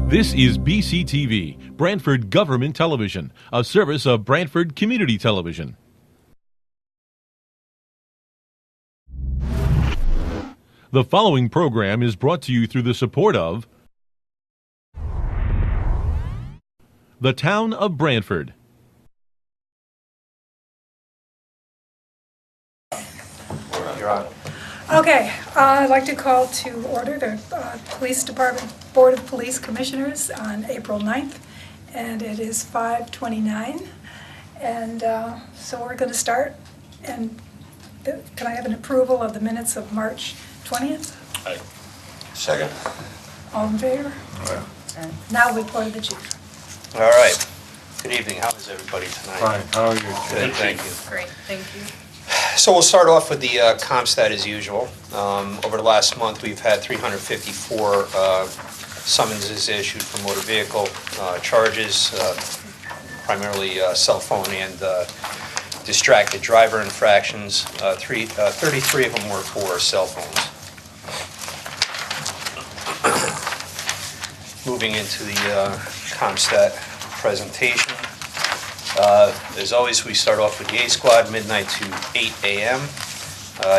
This is BCTV, Branford Government Television, a service of Branford Community Television. The following program is brought to you through the support of the Town of Branford. You're on. Okay, I'd like to call to order the Police Department Board of Police Commissioners on April 9th, and it is 5:29. And so we're going to start, and can I have an approval of the minutes of March 20th? Aye. Second. All in favor? Aye. And now report of the chief. All right. Good evening. How is everybody tonight? Fine, how are you? Good, thank you. Great, thank you. So we'll start off with the ComStat as usual. Over the last month, we've had 354 summonses issued for motor vehicle charges, primarily cell phone and distracted driver infractions. 33 of them were for cell phones. Moving into the ComStat presentation. As always, we start off with the A Squad, midnight to 8 a.m.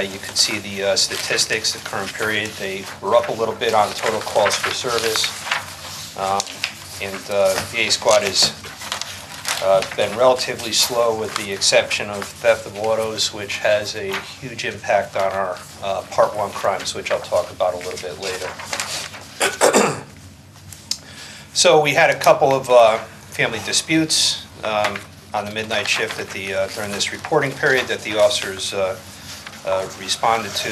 You can see the statistics, the current period. They were up a little bit on total calls for service. And the A Squad has been relatively slow with the exception of theft of autos, which has a huge impact on our Part 1 crimes, which I'll talk about a little bit later. So we had a couple of family disputes on the midnight shift at during this reporting period that the officers responded to.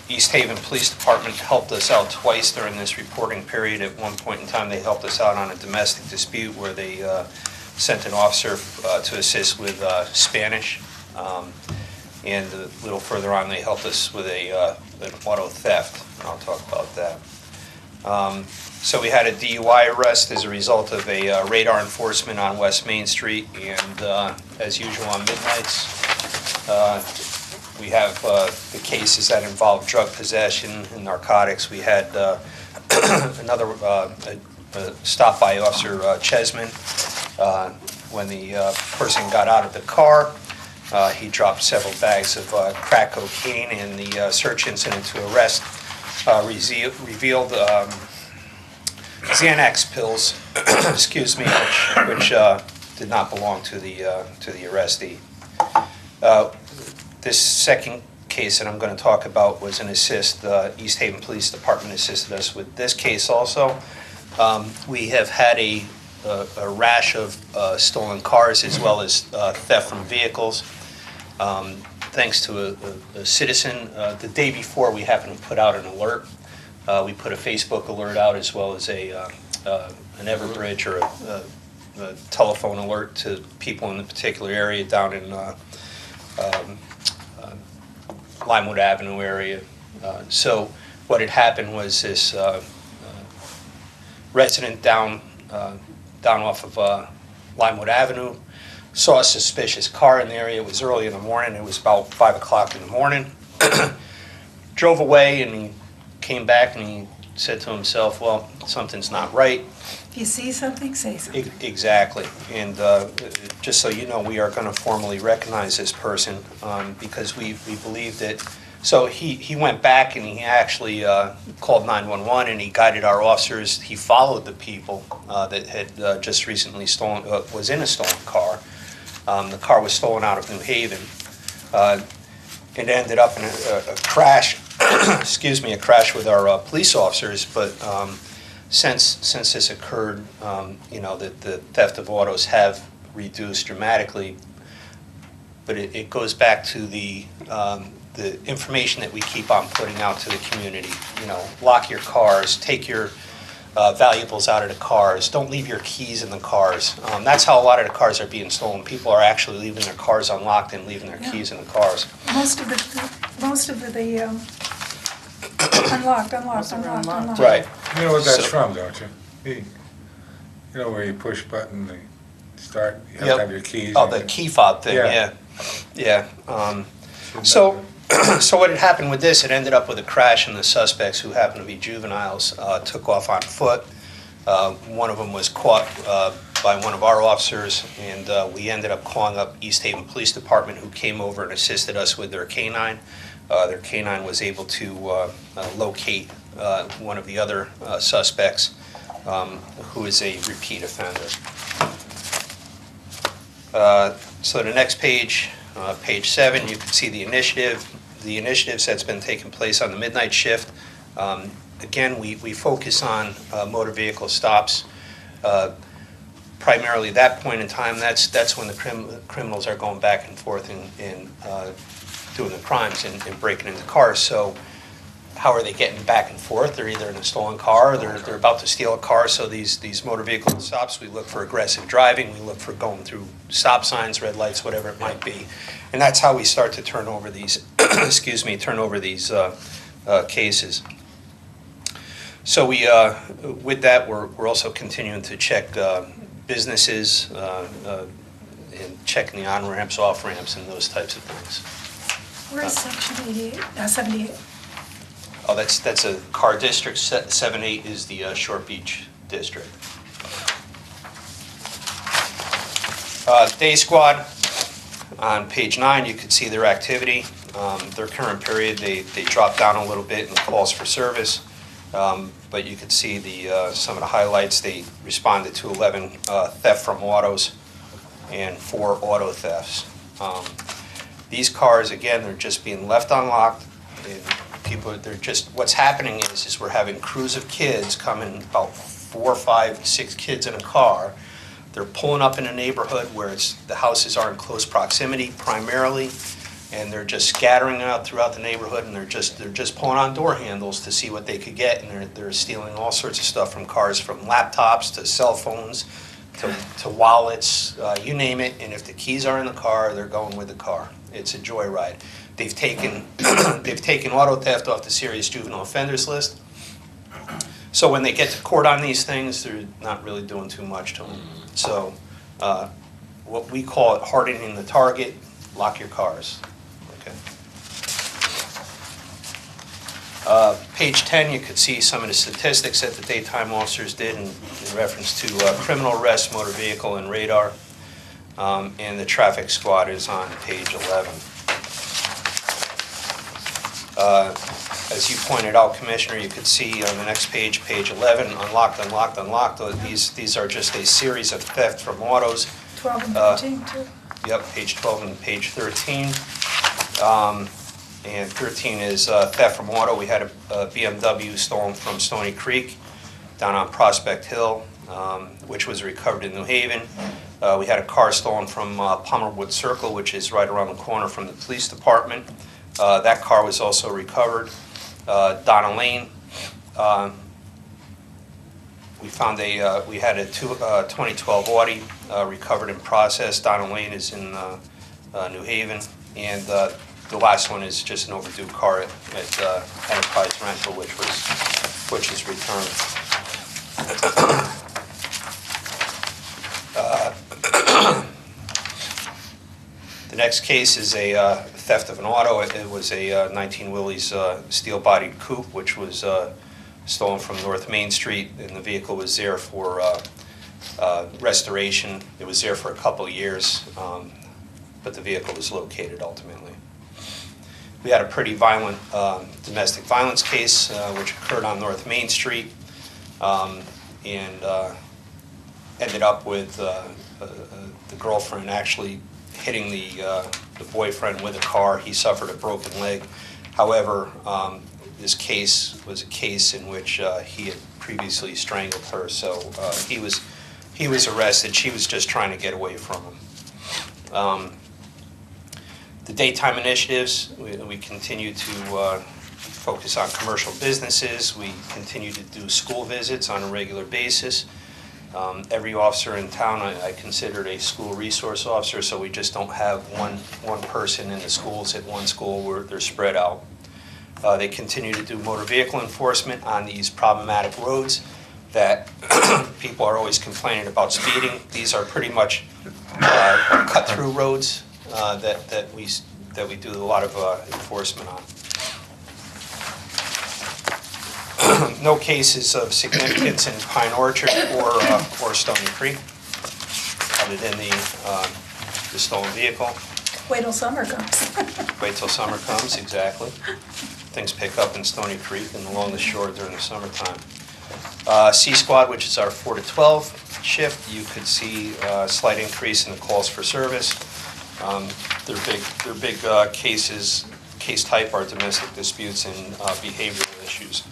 East Haven Police Department helped us out twice during this reporting period. At one point in time, they helped us out on a domestic dispute where they sent an officer to assist with Spanish. And a little further on, they helped us with an auto theft. I'll talk about that. So we had a DUI arrest as a result of a radar enforcement on West Main Street, and as usual on midnights, we have the cases that involve drug possession and narcotics. We had another stop by Officer Chesman. When the person got out of the car, he dropped several bags of crack cocaine, and the search incident to arrest revealed Xanax pills, excuse me, which did not belong to the arrestee. This second case that I'm going to talk about was an assist. East Haven Police Department assisted us with this case also. We have had a rash of stolen cars as well as theft from vehicles. Thanks to a citizen, the day before we happened to put out an alert. We put a Facebook alert out as well as an Everbridge or a telephone alert to people in the particular area down in Limewood Avenue area. So what had happened was this resident down off of Limewood Avenue saw a suspicious car in the area. It was early in the morning. It was about 5 o'clock in the morning. Drove away, and he came back and he said to himself, well, something's not right. If you see something, say something. Exactly. And just so you know, we are going to formally recognize this person because we believe that. So he went back and he actually called 911 and he guided our officers. He followed the people that had just recently was in a stolen car. The car was stolen out of New Haven. It ended up in a crash. Excuse me, a crash with our police officers, but since this occurred, the theft of autos have reduced dramatically. But it goes back to the information that we keep on putting out to the community. Lock your cars, take your valuables out of the cars, don't leave your keys in the cars. That's how a lot of the cars are being stolen. People are actually leaving their cars unlocked and leaving their keys in the cars. Most of the unlocked. Right. You know what that's So- from, don't you? Where you push button, they start, you have Yep. to have your keys. Oh, the key fob thing, Yeah. yeah. So So what had happened with this, it ended up with a crash, and the suspects, who happened to be juveniles, took off on foot. One of them was caught by one of our officers, and we ended up calling up East Haven Police Department, who came over and assisted us with their canine. Their canine was able to locate one of the other suspects, who is a repeat offender. So the next page, page 7, you can see the initiatives that's been taking place on the midnight shift. Again, we focus on motor vehicle stops. Primarily that point in time, that's when the criminals are going back and forth and doing the crimes and breaking into cars. So how are they getting back and forth? They're either in a stolen car or they're about to steal a car. So these motor vehicle stops, we look for aggressive driving, we look for going through stop signs, red lights, whatever it might be. And that's how we start to turn over these, cases. So with that, we're also continuing to check businesses and checking the on-ramps, off-ramps, and those types of things. Where's section 78? Oh, that's a car district. 7-8 is the Short Beach district. Day Squad, on page 9, you can see their activity. Their current period, they dropped down a little bit in the calls for service. But you could see some of the highlights. They responded to 11 theft from autos and 4 auto thefts. These cars, again, they're just being left unlocked. And what's happening is we're having crews of kids coming, about 4, 5, 6 kids in a car. They're pulling up in a neighborhood where the houses are in close proximity primarily, and they're just scattering out throughout the neighborhood, and they're just pulling on door handles to see what they could get, and they're stealing all sorts of stuff from cars, from laptops to cell phones to wallets, you name it. And if the keys are in the car, they're going with the car. It's a joyride. They've taken auto theft off the serious juvenile offenders list. So when they get to court on these things, they're not really doing too much to them. So what we call it hardening the target, lock your cars. Okay. Page 10, you could see some of the statistics that the daytime officers did in reference to criminal arrests, motor vehicle, and radar. And the traffic squad is on page 11. As you pointed out, Commissioner, you could see on the next page, page 11, unlocked, unlocked, unlocked. These are just a series of theft from autos. 12 and 13, too. Yep, page 12 and page 13. And 13 is theft from auto. We had a BMW stolen from Stony Creek down on Prospect Hill, which was recovered in New Haven. We had a car stolen from Palmerwood Circle, which is right around the corner from the police department. That car was also recovered. Donna Lane, we had a 2012 Audi recovered in process. Donna Lane is in New Haven, and the last one is just an overdue car at Enterprise Rental, which is returned. The next case is a theft of an auto. It was a 19 Willys steel-bodied coupe, which was stolen from North Main Street, and the vehicle was there for restoration. It was there for a couple of years, but the vehicle was located ultimately. We had a pretty violent domestic violence case, which occurred on North Main Street, and ended up with the girlfriend actually hitting the boyfriend with a car. He suffered a broken leg. However, this case was a case in which he had previously strangled her, so he was arrested. She was just trying to get away from him. The daytime initiatives, we continue to focus on commercial businesses. We continue to do school visits on a regular basis. Every officer in town I considered a school resource officer, so we just don't have one person in the schools at one school where they're spread out. They continue to do motor vehicle enforcement on these problematic roads that people are always complaining about speeding. These are pretty much cut-through roads that we do a lot of enforcement on. No cases of significance in Pine Orchard or Stony Creek, other than the stolen vehicle. Wait till summer comes. Wait till summer comes, exactly. Things pick up in Stony Creek and along the shore during the summertime. C Squad, which is our 4 to 12 shift, you could see a slight increase in the calls for service. Their big cases, case type are domestic disputes and behavioral issues.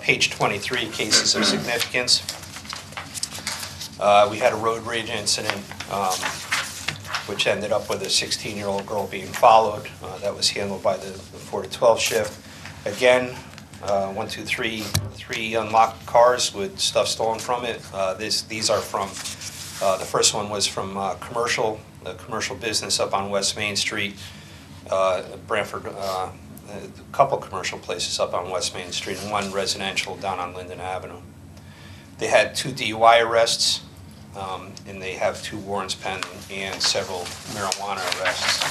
Page 23, cases of significance. We had a road rage incident which ended up with a 16-year-old girl being followed. That was handled by the 4 to 12 shift. Again, 3 unlocked cars with stuff stolen from it. These are from, the first one was from a commercial business up on West Main Street, Branford, a couple commercial places up on West Main Street, and one residential down on Linden Avenue. They had 2 DUI arrests, and they have 2 warrants pending and several marijuana arrests.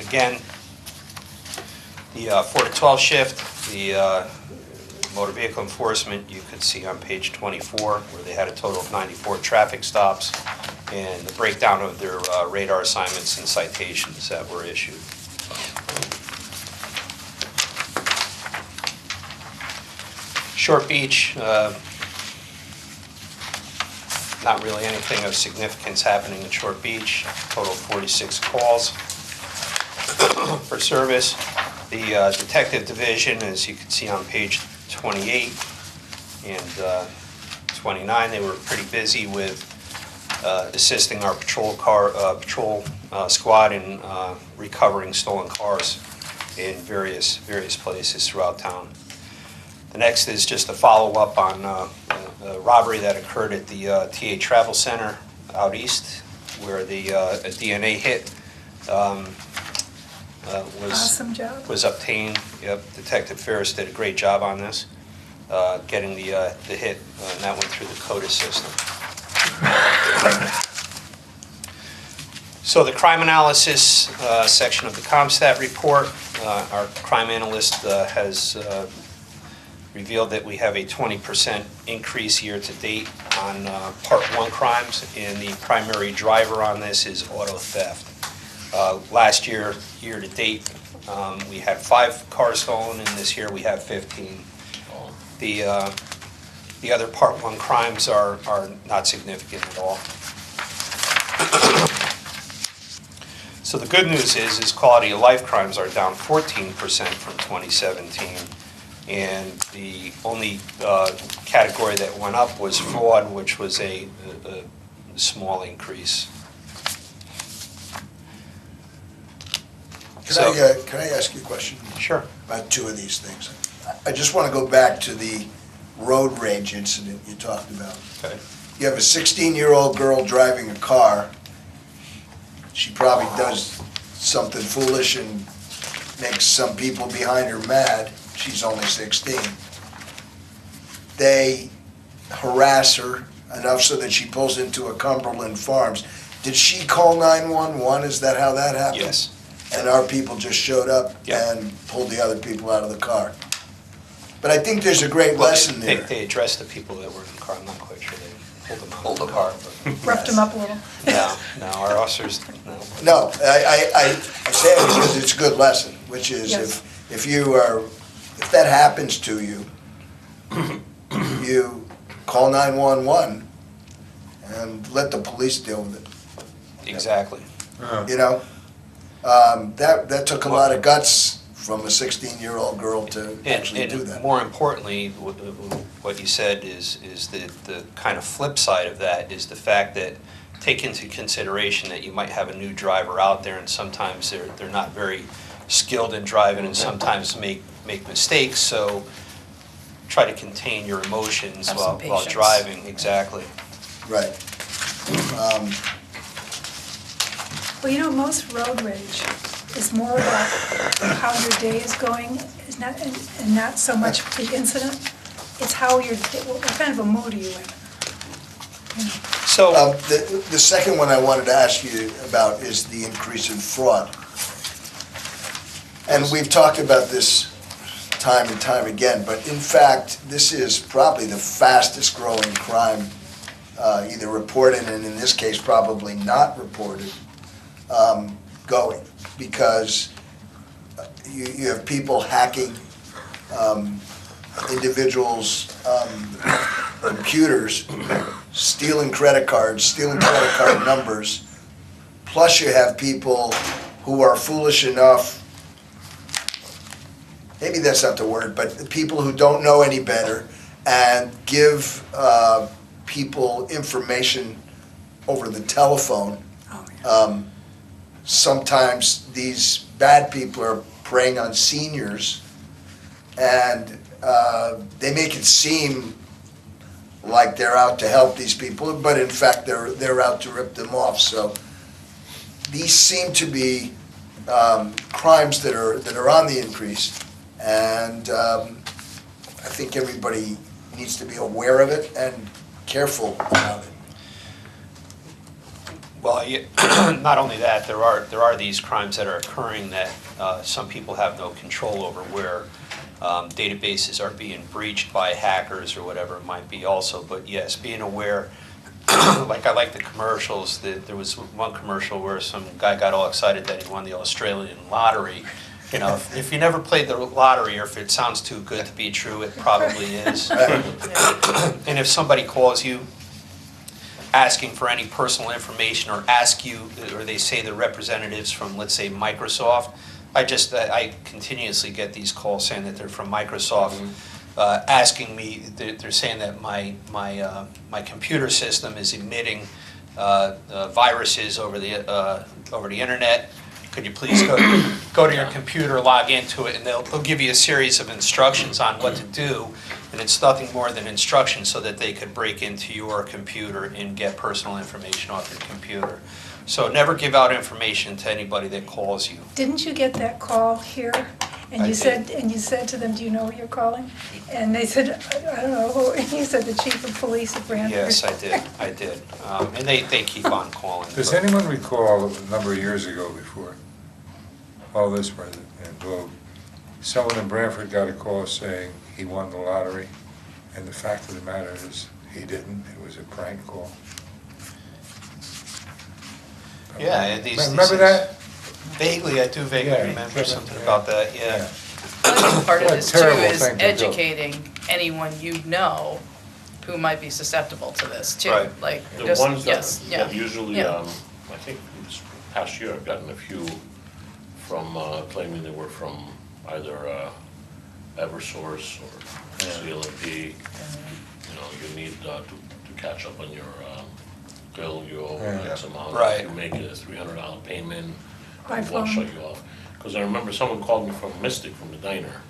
Again, the 4 to 12 shift, the motor vehicle enforcement, you could see on page 24, where they had a total of 94 traffic stops, and the breakdown of their radar assignments and citations that were issued. Short Beach, not really anything of significance happening in Short Beach. Total 46 calls for service. The detective division, as you can see on page 28 and 29, they were pretty busy with assisting our patrol squad in recovering stolen cars in various places throughout town. The next is just a follow-up on a robbery that occurred at the TA Travel Center out east, where a DNA hit Awesome job. was obtained. Yep, Detective Ferris did a great job on this, getting the hit, and that went through the CODIS system. So the crime analysis section of the ComStat report, our crime analyst has revealed that we have a 20% increase year to date on Part 1 crimes, and the primary driver on this is auto theft. Last year, year to date, we had 5 cars stolen, and this year we have 15. The other Part 1 crimes are not significant at all. So the good news is quality of life crimes are down 14% from 2017. And the only category that went up was fraud, which was a small increase. Can I ask you a question? Sure. About 2 of these things. I just want to go back to the road rage incident you talked about. Okay. You have a 16-year-old girl driving a car. She probably does something foolish and makes some people behind her mad. She's only 16. They harass her enough so that she pulls into a Cumberland Farms. Did she call 911? Is that how that happened? Yes. And our people just showed up Yeah. and pulled the other people out of the car. But I think there's a great lesson there. They addressed the people that were in the car. I'm not quite sure they pulled them out of the car. But Roughed them up a little. no, our officers, no. No, I say it because it's a good lesson, which is Yes. if that happens to you, you call 911 and let the police deal with it, Exactly. you know? That took a lot of guts from a 16-year-old girl to actually do And that. more importantly, what you said is the kind of flip side of that is the fact that take into consideration that you might have a new driver out there, and sometimes they're not very skilled in driving, and sometimes make mistakes. So try to contain your emotions Have some while patience. driving. Exactly. Right. Well, you know, most road rage is more about how your day is going, and not so much the incident. It's how what kind of a mood are you in? You know. So The second one I wanted to ask you about is the increase in fraud. And we've talked about this time and time again, but in fact, this is probably the fastest growing crime, either reported and in this case probably not reported, going. Because you have people hacking individuals' computers, stealing credit card numbers, plus you have people who are foolish enough, maybe that's not the word, but people who don't know any better and give people information over the telephone. Oh, yeah. Sometimes these bad people are preying on seniors, and they make it seem like they're out to help these people, but in fact they're out to rip them off. So these seem to be crimes that are on the increase, and I think everybody needs to be aware of it and careful about it. Well, not only that, there are these crimes that are occurring that some people have no control over, where databases are being breached by hackers or whatever it might be also. But yes, being aware, like I like the commercials. There was one commercial where some guy got all excited that he won the Australian lottery. You know, if you never played the lottery, or if it sounds too good to be true, it probably is. And if somebody calls you asking for any personal information, or ask you, or they say they're representatives from, let's say, Microsoft, I continuously get these calls saying that they're from Microsoft, asking me, they're saying that my computer system is emitting viruses over the internet. Could you please go to your computer, log into it, and they'll give you a series of instructions on what to do, and it's nothing more than instructions so that they could break into your computer and get personal information off your computer. So never give out information to anybody that calls you. Didn't you get that call here? And I you did. said to them, do you know who you're calling? And they said, I don't know who, and you said the chief of police of Branford. Yes, I did. And they keep on calling. Does anyone recall a number of years ago before all this, President, and someone in Branford got a call saying he won the lottery, and the fact of the matter is he didn't. It was a prank call. Yeah, Remember that? Vaguely, I do vaguely Yeah, remember yeah, something yeah. about that, yeah. I think part of What a this too terrible is thing to do. educating anyone you know who might be susceptible to this too. Right. Like, The just, ones yes, that yeah. usually, Yeah. I think this past year, I've gotten a few from claiming they were from either Eversource or CLMP. You know, you need to catch up on your bill, you owe Yeah. X amount. Right. If you make a $300 payment, By it won't phone. shut you off. Because I remember someone called me from Mystic, from the diner,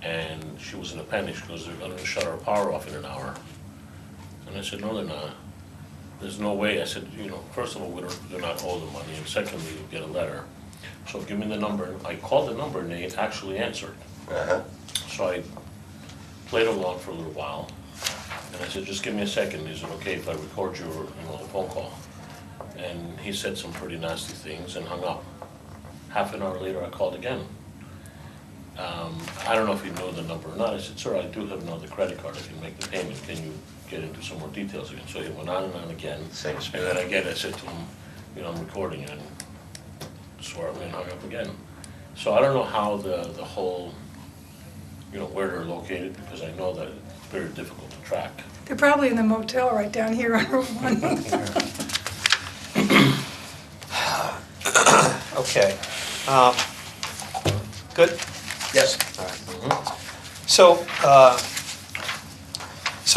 and she was in a panic. She goes, they're gonna shut our power off in an hour. And I said, no, they're not. There's no way. I said, you know, first of all, they're not owed the money, and secondly, you'll get a letter. So give me the number. I called the number and they actually answered. So I played along for a little while, and I said, just give me a second. Is it okay if I record your, the phone call? And he said some pretty nasty things and hung up. Half an hour later, I called again. I don't know if he knew the number or not. I said, sir, I do have another credit card. I can make the payment. Can you get into some more details again? So he went on and on again. Same And then I said to him, I'm recording, and swore at me and hung up again. So I don't know how the whole, where they're located, because I know that it's very difficult to track. They're probably in the motel right down here on Route 1. Okay. Good? Yes. So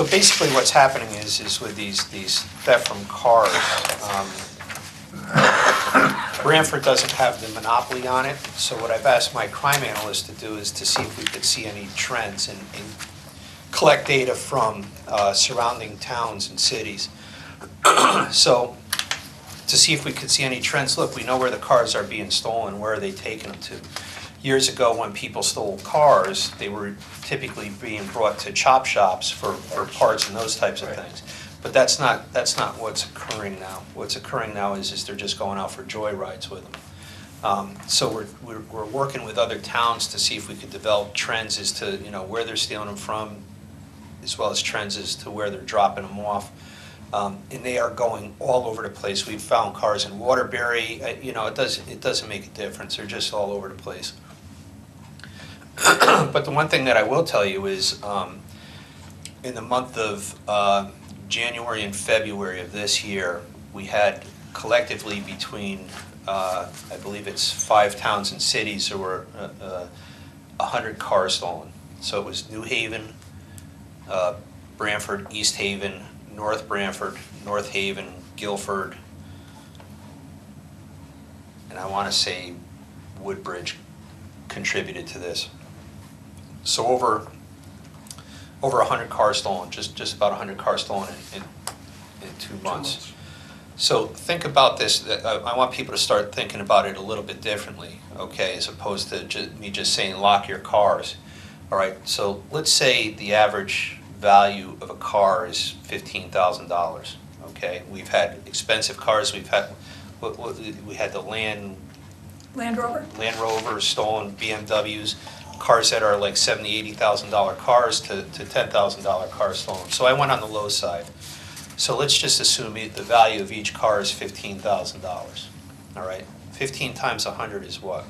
basically what's happening is with these theft from cars, Branford doesn't have the monopoly on it. So what I've asked my crime analyst to do is to see if we could see any trends and collect data from surrounding towns and cities. So to see if we could see any trends. Look, we know where the cars are being stolen, where are they taking them to? Years ago, when people stole cars, they were typically being brought to chop shops for parts and those types of things. But that's not what's occurring now. What's occurring now is they're just going out for joyrides with them. So we're working with other towns to see if we could develop trends as to, where they're stealing them from, as well as trends as to where they're dropping them off. And they are going all over the place. We've found cars in Waterbury, it doesn't make a difference, they're just all over the place. But the one thing that I will tell you is, in the month of January and February of this year, we had collectively between, I believe it's 5 towns and cities, there were 100 cars stolen. So it was New Haven, Branford, East Haven, North Branford, North Haven, Guilford, and I want to say Woodbridge contributed to this. So over 100 cars stolen, just about 100 cars stolen in 2 months. So think about this, I want people to start thinking about it a little bit differently, okay, as opposed to me just saying lock your cars. All right, so let's say the average value of a car is $15,000, okay? We've had expensive cars, we had the Land Rover stolen, BMWs, cars that are like $70,000, $80,000 cars to $10,000 cars stolen. So I went on the low side. So let's just assume the value of each car is $15,000, all right? 15 times 100 is what?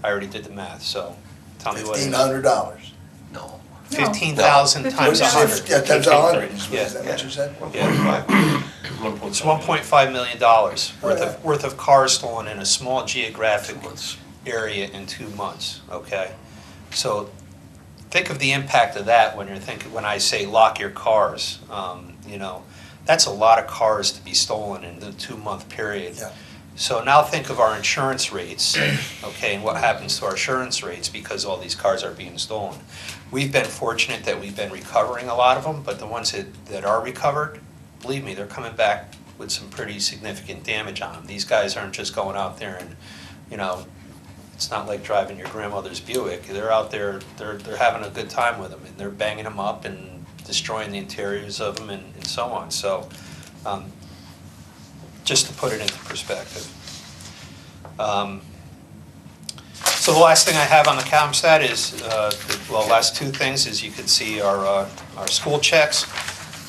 I already did the math, so tell me what it is. $1,500. No. 15,000 times 100. Yeah, times 100, Yeah. is that what you said? Yeah. It's $1.5 million worth of cars stolen in a small geographic area in 2 months, okay? So think of the impact of that when I say lock your cars. That's a lot of cars to be stolen in the 2-month period. Yeah. So now think of our insurance rates, okay, and what happens to our insurance rates because all these cars are being stolen. We've been fortunate that we've been recovering a lot of them, but the ones that are recovered, believe me, they're coming back with some pretty significant damage on them. These guys aren't just going out there and, it's not like driving your grandmother's Buick. They're out there, they're having a good time with them, and they're banging them up and destroying the interiors of them and so on. So, just to put it into perspective. So the last thing I have on the ComStat is, last 2 things is you can see our school checks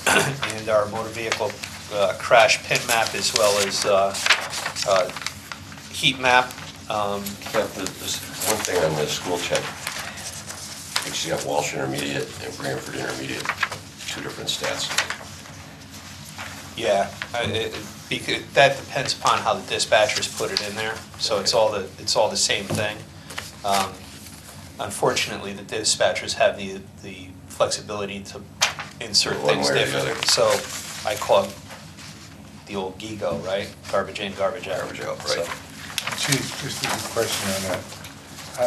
and our motor vehicle crash pin map, as well as heat map. There's one thing on the school check. You got Walsh Intermediate and Branford Intermediate, 2 different stats. Yeah, because that depends upon how the dispatchers put it in there. So it's all the same thing. Unfortunately, the dispatchers have the flexibility to insert One things way or the differently. other. So I call it the old GIGO, right? Garbage in, garbage out. Garbage out, So- right. Chief, just a question on that. I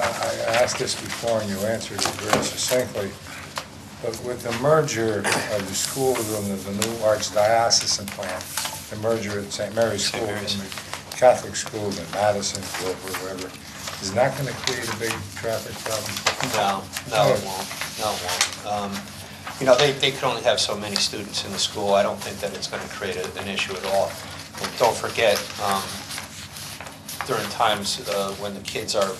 asked this before and you answered it very succinctly, but with the merger of the schools under the new archdiocesan plan, the merger at St. Mary's St. School Mary's. and the Catholic schools in Madison, Guilford, wherever, is that going to create a big traffic problem? No, it won't. No, it won't. They could only have so many students in the school. I don't think that it's going to create an issue at all. And don't forget, during times when the kids are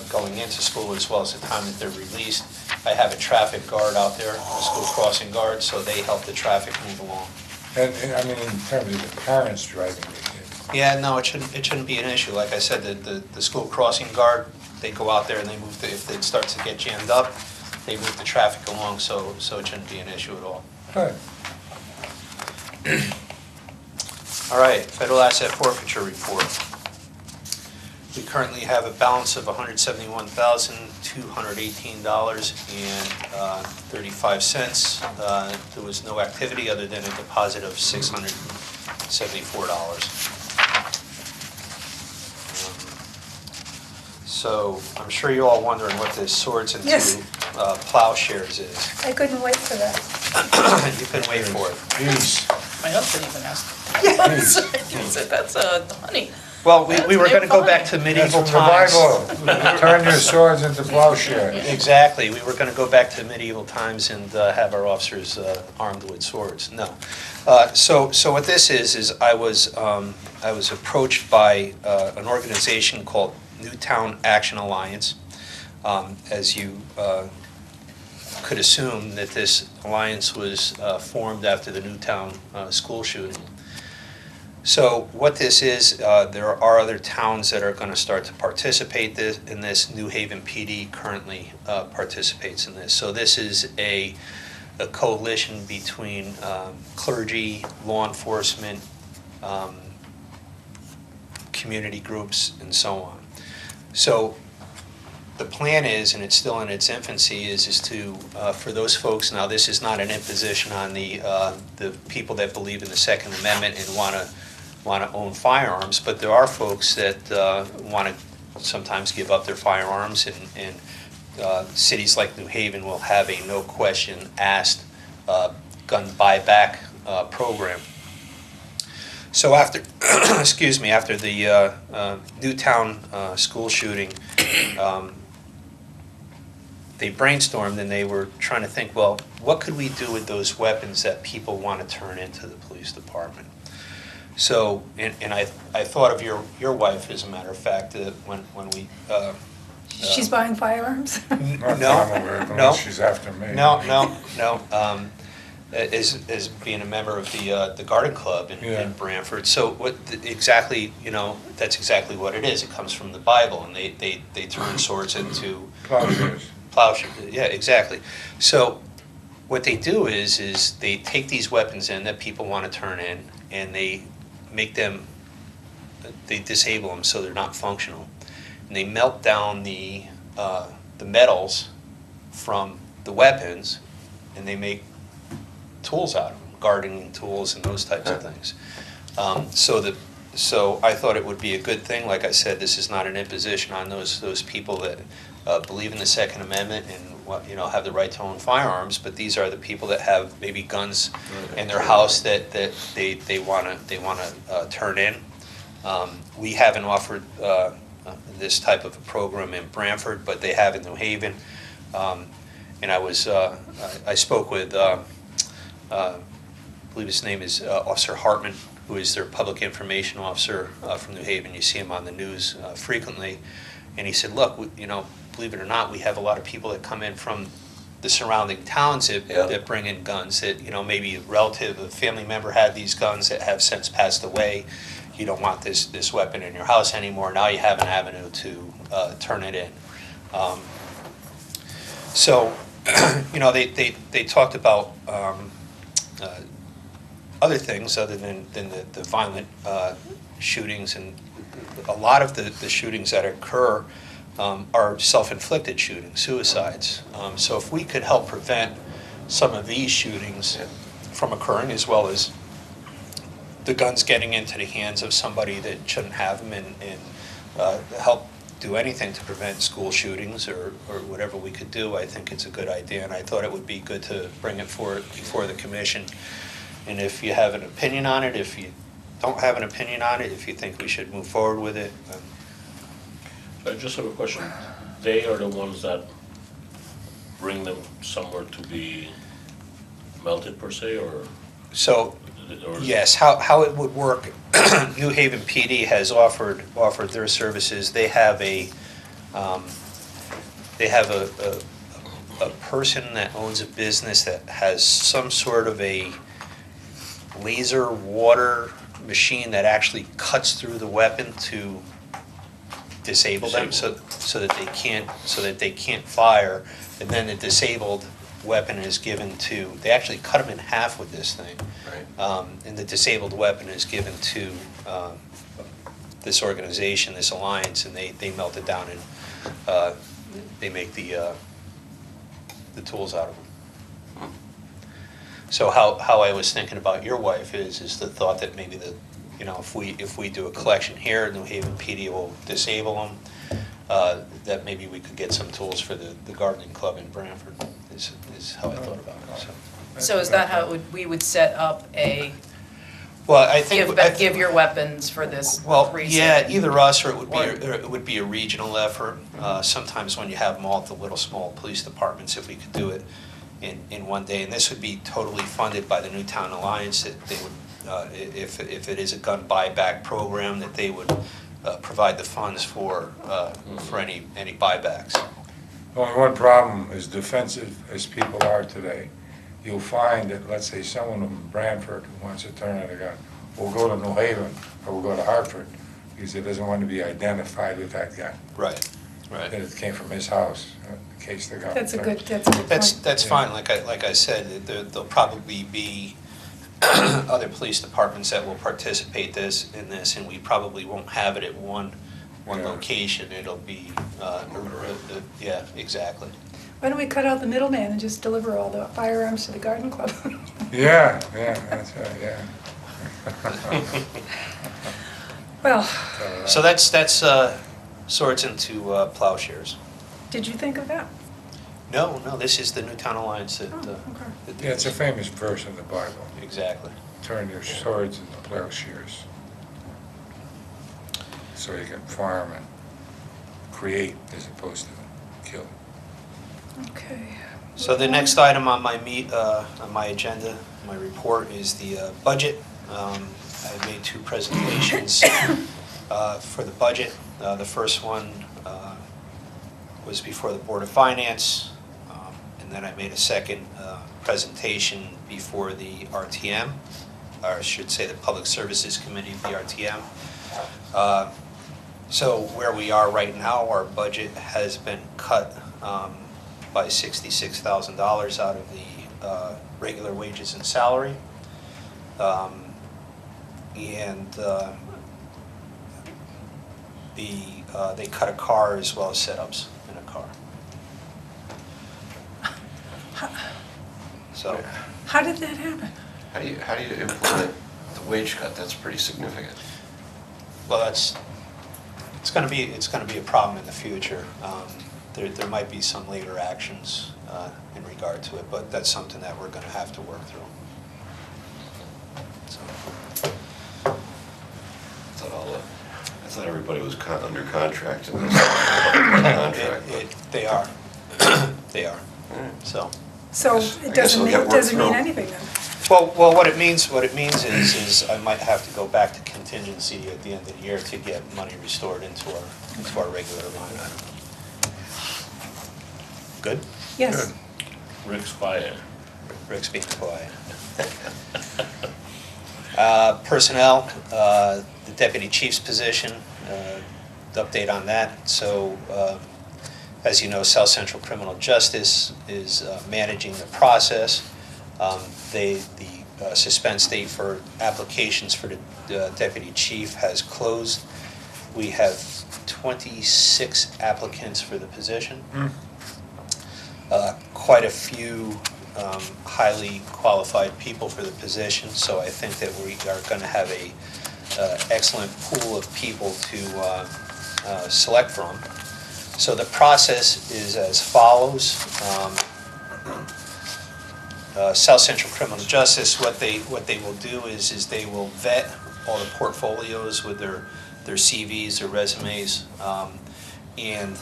going into school, as well as the time that they're released, I have a traffic guard out there, a school crossing guard, so they help the traffic move along. And I mean, in terms of the parents driving the kids. Yeah, no, it shouldn't be an issue. Like I said, the school crossing guard, they go out there and they move, if it starts to get jammed up, they move the traffic along, so it shouldn't be an issue at all. Good. All right, federal asset forfeiture report. We currently have a balance of $171,218.35. There was no activity other than a deposit of $674. So I'm sure you're all wondering what this swords into Yes. plowshares is. I couldn't wait for that. You can wait for it. Geez. My husband even asked. Yes. He said, that's honey. Well, we were going to go That's back to That's medieval from the times. Bible. Turn your swords into plowshares. Exactly. We were going to go back to medieval times and have our officers armed with swords. No. So what this is I was approached by an organization called Newtown Action Alliance. As you could assume, that this alliance was formed after the Newtown school shooting. So what this is, there are other towns that are going to start to participate in this. New Haven PD currently participates in this. So this is a coalition between clergy, law enforcement, community groups, and so on. So the plan is, and it's still in its infancy, is to, for those folks, now this is not an imposition on the people that believe in the Second Amendment and want to own firearms, but there are folks that want to sometimes give up their firearms, and cities like New Haven will have a no question asked gun buyback program. So after, excuse me, after the Newtown school shooting, they brainstormed and they were trying to think, well, what could we do with those weapons that people want to turn into the police department? So, and I thought of your wife, as a matter of fact, when we... She's buying firearms? Not No, that I'm aware of, no. unless she's after me. No. As being a member of the garden club Yeah. in Branford. So exactly, that's exactly what it is. It comes from the Bible, and they turn swords into Plowshares. plowshares. Yeah, exactly. So what they do is they take these weapons in that people want to turn in, and they disable them so they're not functional. And they melt down the metals from the weapons, and they make tools out of them, gardening tools and those types of things. So I thought it would be a good thing. Like I said, this is not an imposition on those people that believe in the Second Amendment and have the right to own firearms. But these are the people that have maybe guns in their house that they want to turn in. We haven't offered this type of a program in Branford, but they have in New Haven. And I spoke with. I believe his name is Officer Hartman, who is their public information officer from New Haven. You see him on the news frequently. And he said, look, believe it or not, we have a lot of people that come in from the surrounding towns that bring in guns that, maybe a relative, a family member had these guns that have since passed away. You don't want this weapon in your house anymore. Now you have an avenue to turn it in. So, they talked about other things other than the violent shootings, and a lot of the shootings that occur are self-inflicted shootings, suicides. So if we could help prevent some of these shootings from occurring, as well as the guns getting into the hands of somebody that shouldn't have them, and help do anything to prevent school shootings or whatever we could do, I think it's a good idea, and I thought it would be good to bring it before the commission. And if you have an opinion on it, if you don't have an opinion on it, if you think we should move forward with it. I just have a question. They are the ones that bring them somewhere to be melted per se, or? So, yes, how it would work, New Haven PD has offered their services. They have a person that owns a business that has some sort of a laser water machine that actually cuts through the weapon to disable them, so that they can't fire, and then the disabled weapon is given to, they actually cut them in half with this thing. Right. And the disabled weapon is given to this organization, this alliance, and they melt it down, and they make the tools out of them. So how I was thinking about your wife is the thought that maybe if we do a collection here, New Haven PD will disable them, that maybe we could get some tools for the gardening club in Branford, is how I thought about it. So is that how we would set up a Well, I think. Give your weapons for this Well, precinct. yeah, either us or Or- it would be a regional effort. Sometimes when you have multiple little small police departments, if we could do it in one day, and this would be totally funded by the Newtown Alliance, that they would, if it is a gun buyback program, that they would provide the funds for any buybacks. Only one problem, as defensive as people are today, you'll find that, let's say, someone in Branford who wants to turn out a gun will go to New Haven or will go to Hartford because he doesn't want to be identified with that gun, Right, that right. it came from his house, in case the gun. That's a good point. That's fine, like I said, there'll probably be other police departments that will participate in this, and we probably won't have it at one Yeah. location, it'll be, yeah, exactly. Why don't we cut out the middleman and just deliver all the firearms to the garden club? Yeah, that's right, yeah. Well, So that's sorts into plowshares. did you think of that? No, this is the Newtown Alliance that. Oh, okay. that did Yeah, it's a this. famous verse in the Bible, Exactly. turn your swords into plowshares. So you can farm and create as opposed to kill. Okay. So the next item on my agenda, my report, is the budget. I made two presentations for the budget. The first one was before the Board of Finance, and then I made a second presentation before the RTM, or I should say the Public Services Committee of the RTM. So where we are right now, our budget has been cut by $66,000 out of the regular wages and salary. And they cut a car as well as setups in a car. So, How did that happen? How do you implement the wage cut? That's pretty significant. well, it's gonna be a problem in the future. There might be some later actions in regard to it, but that's something that we're gonna have to work through. So, I thought everybody was under contract and this contract. They are, they are, so. So I it guess doesn't it'll mean, get worked doesn't mean through. anything then? Well, what it means is I might have to go back to contingency at the end of the year to get money restored into our regular line item. Good? Yes. Rick's quiet. Rick's being quiet. Personnel, the deputy chief's position, the update on that. So, as you know, South Central Criminal Justice is managing the process. The suspense date for applications for the deputy chief has closed. We have 26 applicants for the position. Quite a few highly qualified people for the position, so I think that we are going to have a excellent pool of people to select from. So the process is as follows. South Central Criminal Justice, what they will do is they will vet all the portfolios with their CVs, their resumes, and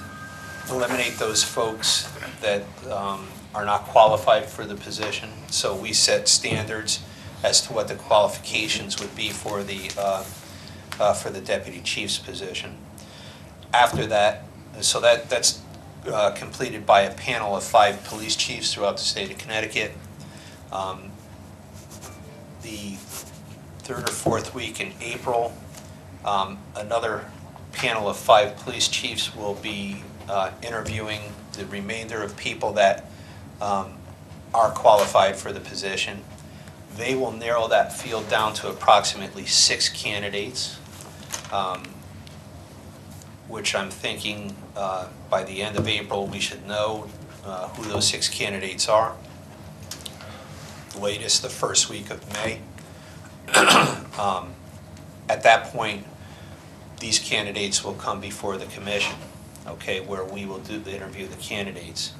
eliminate those folks that are not qualified for the position. So we set standards as to what the qualifications would be for the deputy chief's position. After that, so that's completed by a panel of 5 police chiefs throughout the state of Connecticut. The third or fourth week in April, another panel of 5 police chiefs will be interviewing the remainder of people that are qualified for the position. They will narrow that field down to approximately 6 candidates, which I'm thinking by the end of April, we should know who those 6 candidates are. Latest, the first week of May. At that point, these candidates will come before the commission, okay, where we will interview the candidates.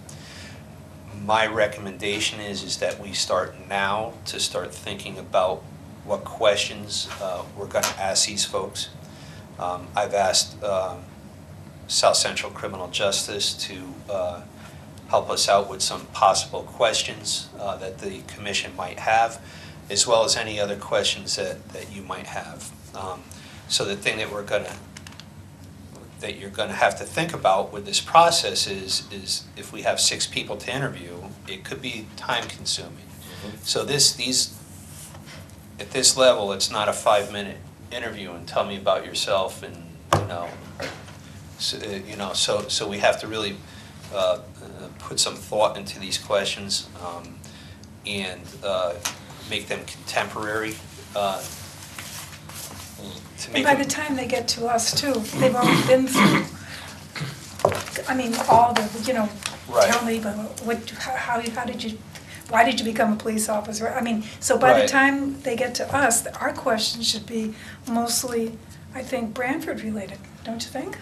My recommendation is that we start now to start thinking about what questions we're going to ask these folks. I've asked South Central Criminal Justice to help us out with some possible questions that the commission might have, as well as any other questions that you might have. So the thing that you're going to have to think about with this process is if we have 6 people to interview, it could be time consuming. So at this level, it's not a 5-minute interview and tell me about yourself and, so we have to really put some thought into these questions and make them contemporary. And by the time they get to us too, they've already been through, all the, Right. tell me, but why did you become a police officer? So by the Right. time they get to us, our questions should be mostly, I think, Branford related, don't you think?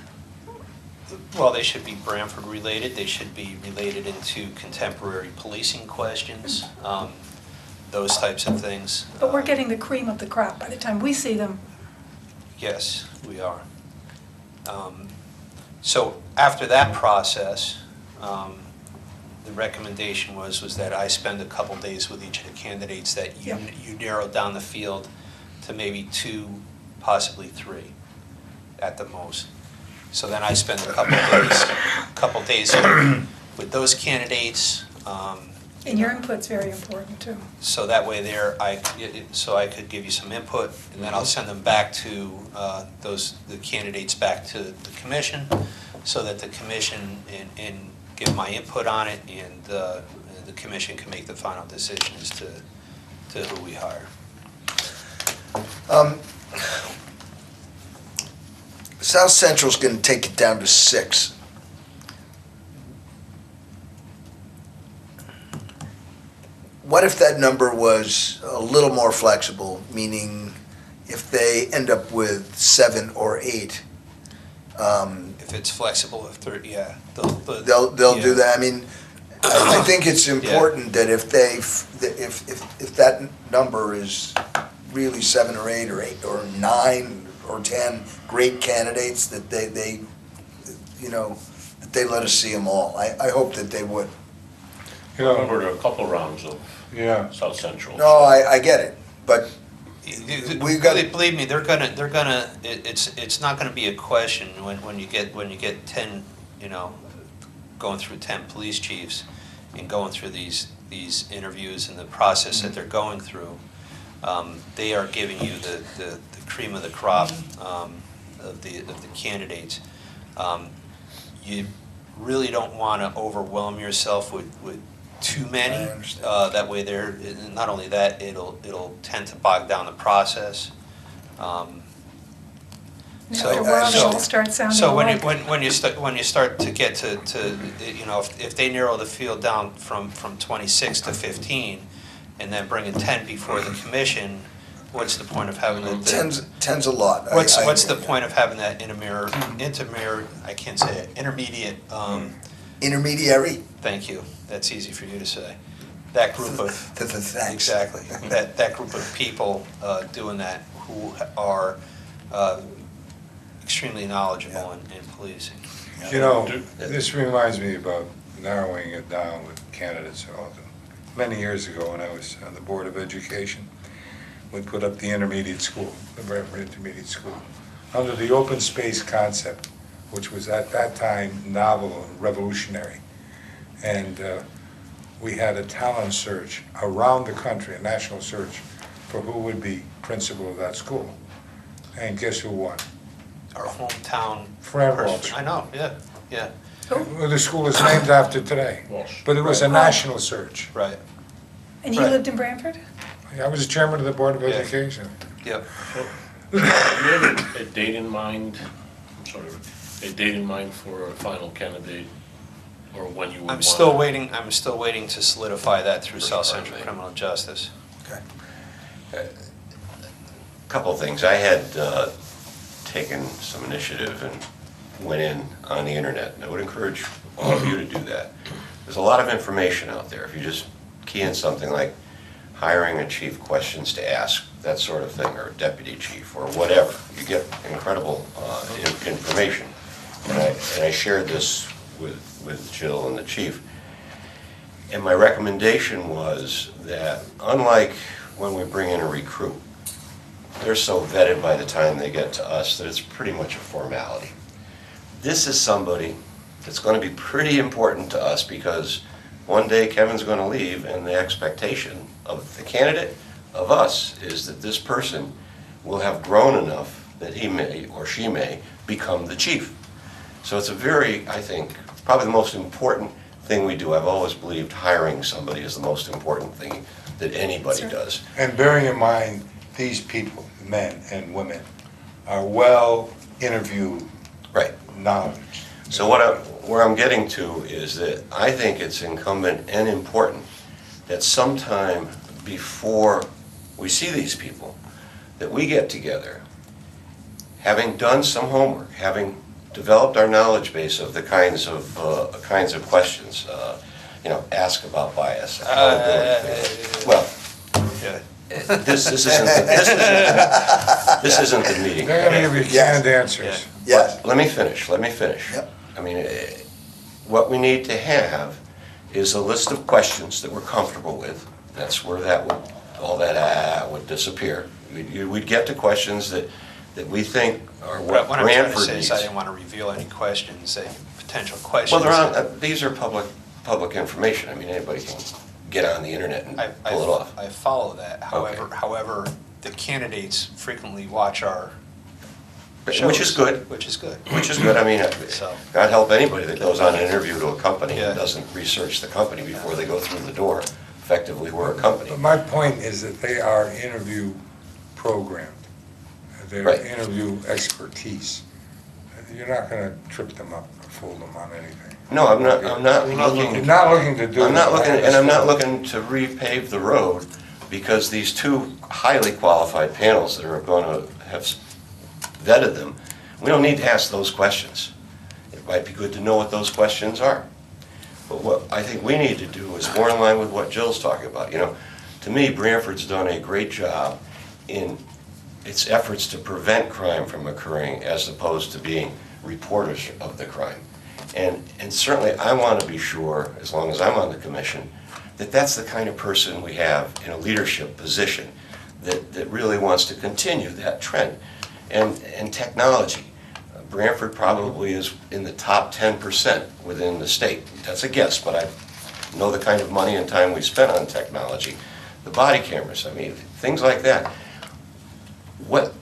Well, they should be Branford related, they should be related into contemporary policing questions, those types of things. But we're getting the cream of the crop by the time we see them. Yes, we are. So after that process, the recommendation was that I spend a couple days with each of the candidates, that you narrow down the field to maybe 2, possibly 3 at the most. So then I spend a couple days with those candidates. And your input's very important too. So that way so I could give you some input, and then I'll send them back to the candidates back to the commission, so that the commission and give my input on it, and the commission can make the final decision as to who we hire. South Central's gonna take it down to 6. What if that number was a little more flexible, meaning if they end up with 7 or 8? If it's flexible, if they're, yeah, They'll do that. I think it's important that if that number is really 7 or 8 or 8 or 9 or 10 great candidates, that they let us see them all. I hope that they would. I remember there were a couple rounds of South Central. No, I get it, but we've got. Believe me, they're gonna. It's not gonna be a question when you get 10, going through 10 police chiefs and going through these interviews and the process that they're going through. They are giving you the cream of the crop of the candidates. You really don't want to overwhelm yourself with too many. I understand. That way, not only that, it'll tend to bog down the process. It'll start sounding So alike. when you start to get to if they narrow the field down from 26 to 15, and then bringing 10 before the commission, what's the point of having the 10's a lot. What's the point of having that I can't say it, intermediate, intermediary? thank you, that's easy for you to say. That group of, Thanks. exactly, that group of people doing that who are extremely knowledgeable in policing. This reminds me about narrowing it down with candidates. Many years ago, when I was on the Board of Education, we put up the intermediate school, the Branford Intermediate School, under the open space concept, which was at that time novel and revolutionary. And we had a talent search around the country, a national search, for who would be principal of that school. And guess who won? Our hometown Fran person. Walsh. I know, yeah, Well, the school is named after today, Walsh. but it was a national search. right, And he Right. lived in Branford? I was the chairman of the Board of Yeah. Education. yep. Do you have a date in mind, for a final candidate, or when you would want? I'm still waiting to solidify that through South Central Criminal Justice. Couple of things. I had taken some initiative and went in on the internet, and I would encourage all of you to do that. There's a lot of information out there. If you just key in something like hiring a chief, questions to ask, that sort of thing, or deputy chief, or whatever. You get incredible information. And I shared this with Jill and the chief. And my recommendation was that, unlike when we bring in a recruit, they're so vetted by the time they get to us that it's pretty much a formality. This is somebody that's going to be pretty important to us, because one day Kevin's going to leave, and the expectation of the candidate, of us, is that this person will have grown enough that he may, or she may, become the chief. So it's a very, I think, probably the most important thing we do. I've always believed hiring somebody is the most important thing that anybody does. And bearing in mind, these people, men and women, are well interviewed Right. knowledge. So where I'm getting to is that I think it's incumbent and important that sometime before we see these people, that we get together, having done some homework, having developed our knowledge base of the kinds of questions, ask about bias, accountability. Well, Yeah. this isn't the meeting. They're gonna give you canned answers. Yes. Let me finish. Yep. I mean, what we need to have is a list of questions that we're comfortable with. That's where all that would disappear. We'd get to questions that we think are what What I'm trying to Branford say needs. is I didn't want to reveal any questions, potential Well, questions. these are public information. I mean, anybody can get on the internet and pull it off. I follow that. Okay. However, the candidates frequently watch our Which shows, is good. Which is good. Which is good. I mean, So- God help anybody that goes on an interview to a company Yeah. and doesn't research the company before they go through the door. Effectively, we're a company. But my point is that they are interview programmed. They're Right. interview expertise. You're not gonna trip them up or fool them on anything. No, I'm not You're looking. not looking to do. I'm not it. looking, and I'm not looking to repave the road, because these two highly qualified panels that are going to have vetted them, we don't need to ask those questions. It might be good to know what those questions are. But what I think we need to do is more in line with what Jill's talking about. To me, Branford's done a great job in its efforts to prevent crime from occurring, as opposed to being reporters of the crime. And certainly, I want to be sure, as long as I'm on the commission, that that's the kind of person we have in a leadership position that really wants to continue that trend. And technology, Branford probably is in the top 10% within the state. That's a guess, but I know the kind of money and time we spent on technology. The body cameras, I mean, things like that. What,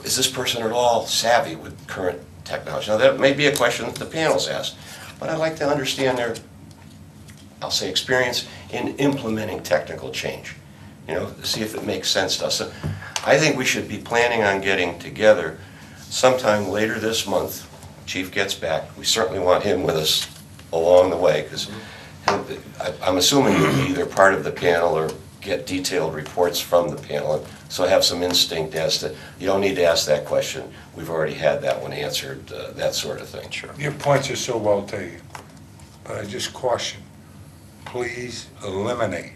is this person at all savvy with current technology? Now, that may be a question that the panel's asked, but I'd like to understand their, I'll say, experience in implementing technical change, to see if it makes sense to us. So I think we should be planning on getting together sometime later this month. Chief gets back. We certainly want him with us along the way, because I'm assuming you'll be either part of the panel or get detailed reports from the panel, so have some instinct as to, you don't need to ask that question, we've already had that one answered, that sort of thing. Sure. Your points are so well taken, but I just caution, please eliminate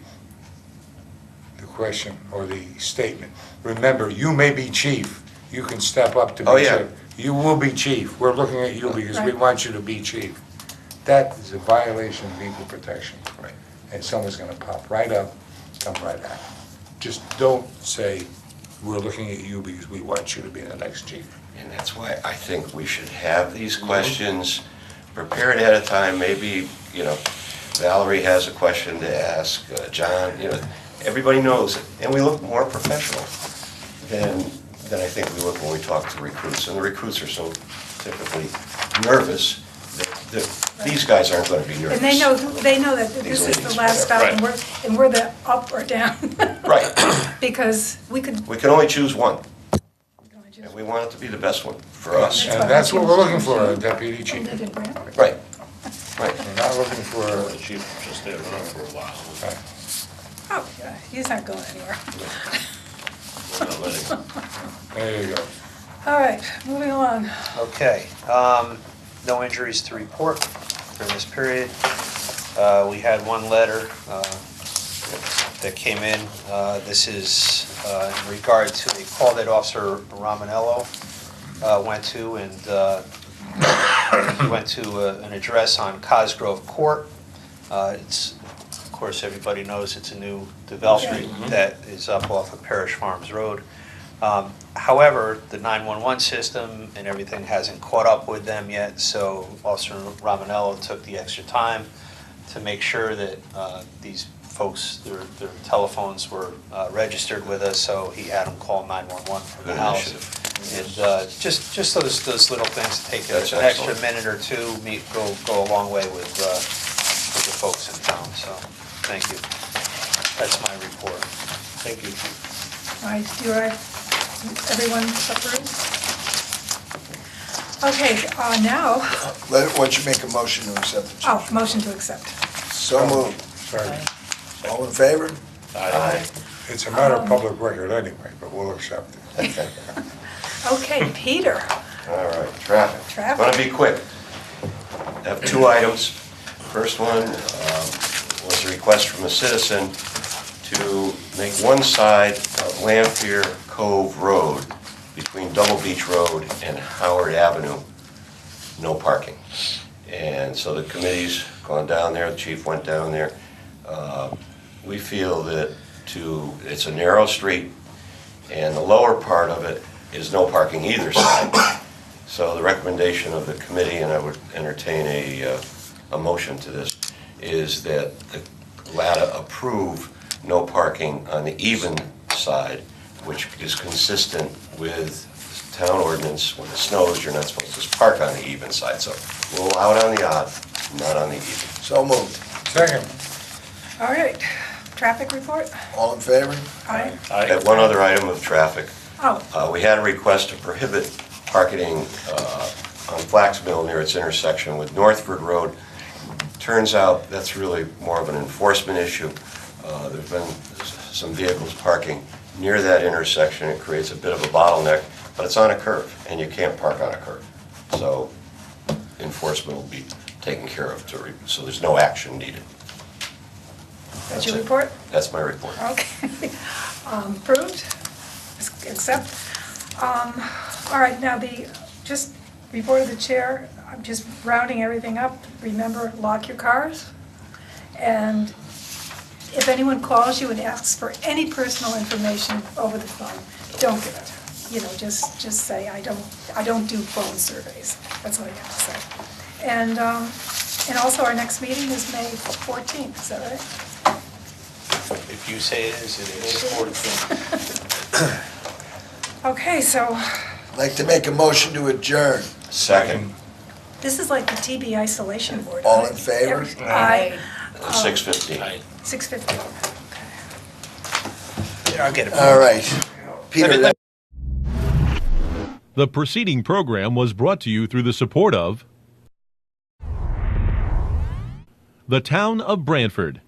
the question or the statement. Remember, you may be chief, you can step up to be Oh, yeah. chief. You will be chief, we're looking at you because we Right. want you to be chief. That is a violation of equal protection. Right. And someone's gonna pop right up, come right at you. Just don't say, we're looking at you because we want you to be the next chief. And that's why I think we should have these questions prepared ahead of time. Maybe, Valerie has a question to ask, John, everybody knows it. And we look more professional than I think we look when we talk to recruits. And the recruits are so typically nervous that these guys aren't going to be nervous. And they know that this is the last stop, and we're the up or down. Right. Because we could. We can only choose one, and we want it to be the best one for us. And that's what we're looking for, a deputy chief. Live in Branford. Right. Right. We're not looking for The chief just stayed around for a while. Oh, yeah, he's not going anywhere. We're not letting him. there you go. All right, moving along. Okay, no injuries to report during this period. We had one letter that came in. This is in regard to a call that Officer Romanello went to, and he went to an address on Cosgrove Court. It's, of course, everybody knows it's a new development that is up off of Parish Farms Road. However, the 911 system and everything hasn't caught up with them yet, so Officer Romanello took the extra time to make sure that these folks, their telephones were registered with us, so he had them call 911 from the Good house. initiative. And just those little things to take That's an extra excellent. minute or two, go a long way with the folks in town, so thank you. That's my report. Thank you. Everyone approved? Okay, now, Why don't you make a motion to accept the change? motion to accept. So moved. Sorry. All in favor? Aye. It's a matter of public record anyway, but we'll accept it. Okay, Peter, All right, traffic. Traffic. Want to be quick. I have two items. First one was a request from a citizen to make one side of Lampier Cove Road between Double Beach Road and Howard Avenue, no parking. And so the committee's gone down there, the chief went down there. We feel that it's a narrow street, and the lower part of it is no parking either side. So the recommendation of the committee, and I would entertain a motion to this, is that the LATA approve no parking on the even side, which is consistent with town ordinance. When it snows, you're not supposed to park on the even side. So we'll allow it on the odd, not on the even. So moved. Second. all right, traffic report? All in favor? Aye. I have one other item of traffic. Oh, We had a request to prohibit parking on Flax Mill near its intersection with Northford Road. Turns out that's really more of an enforcement issue. There's been some vehicles parking near that intersection. It creates a bit of a bottleneck, but it's on a curve, and you can't park on a curve. So enforcement will be taken care of, so there's no action needed. that's your it. report? That's my report. Okay. Approved? Accept? All right, now just report of the chair, I'm just rounding everything up. Remember, lock your cars. And if anyone calls you and asks for any personal information over the phone, don't give it. You know, just say, I don't do phone surveys. That's all you have to say. And also, our next meeting is May 14th, is that right? If you say it is, it is. Okay, so I'd like to make a motion to adjourn. Second, this is like the TB isolation board. All in favor? Aye. 6:15. Aye. 6:50. Yeah, I'll get it. All right. Peter, The preceding program was brought to you through the support of the Town of Branford,